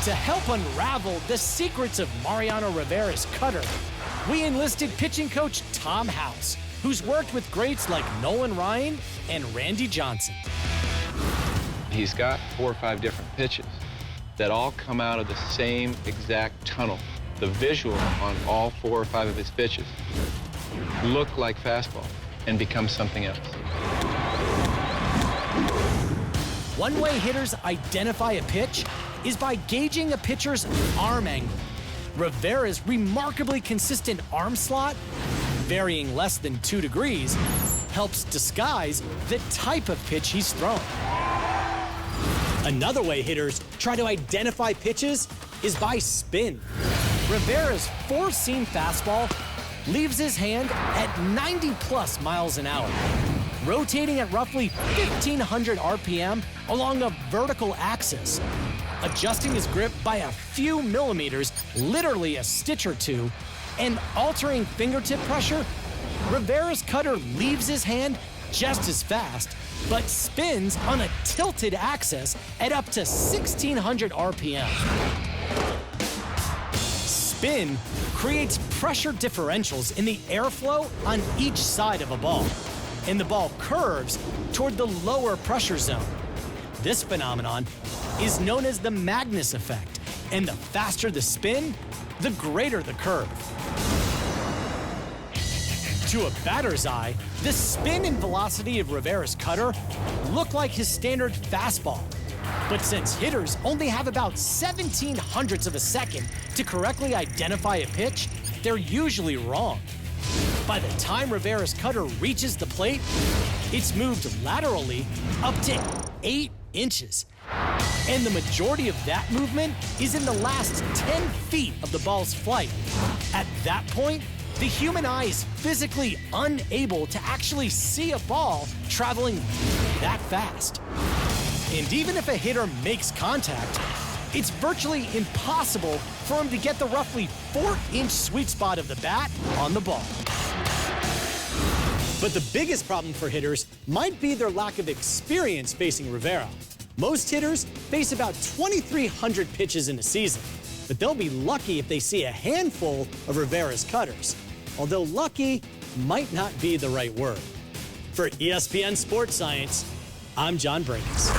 To help unravel the secrets of Mariano Rivera's cutter, we enlisted pitching coach Tom House, who's worked with greats like Nolan Ryan and Randy Johnson. He's got 4 or 5 different pitches that all come out of the same exact tunnel. The visual on all 4 or 5 of his pitches look like fastball and become something else. One way hitters identify a pitch is by gauging a pitcher's arm angle. Rivera's remarkably consistent arm slot, varying less than 2 degrees, helps disguise the type of pitch he's throwing. Another way hitters try to identify pitches is by spin. Rivera's 4-seam fastball leaves his hand at 90+ miles an hour, rotating at roughly 1,500 RPM along a vertical axis, adjusting his grip by a few millimeters, literally a stitch or two, and altering fingertip pressure. Rivera's cutter leaves his hand just as fast, but spins on a tilted axis at up to 1,600 RPM. Spin creates pressure differentials in the airflow on each side of a ball, and the ball curves toward the lower pressure zone. This phenomenon is known as the Magnus effect, and the faster the spin, the greater the curve. To a batter's eye, the spin and velocity of Rivera's cutter look like his standard fastball. But since hitters only have about 1/1700ths of a second to correctly identify a pitch, they're usually wrong. By the time Rivera's cutter reaches the plate, it's moved laterally up to 8 inches. And the majority of that movement is in the last 10 feet of the ball's flight. At that point, the human eye is physically unable to actually see a ball traveling that fast. And even if a hitter makes contact, it's virtually impossible for him to get the roughly 4-inch sweet spot of the bat on the ball. But the biggest problem for hitters might be their lack of experience facing Rivera. Most hitters face about 2,300 pitches in a season, but they'll be lucky if they see a handful of Rivera's cutters, although lucky might not be the right word. For ESPN Sports Science, I'm John Brakes.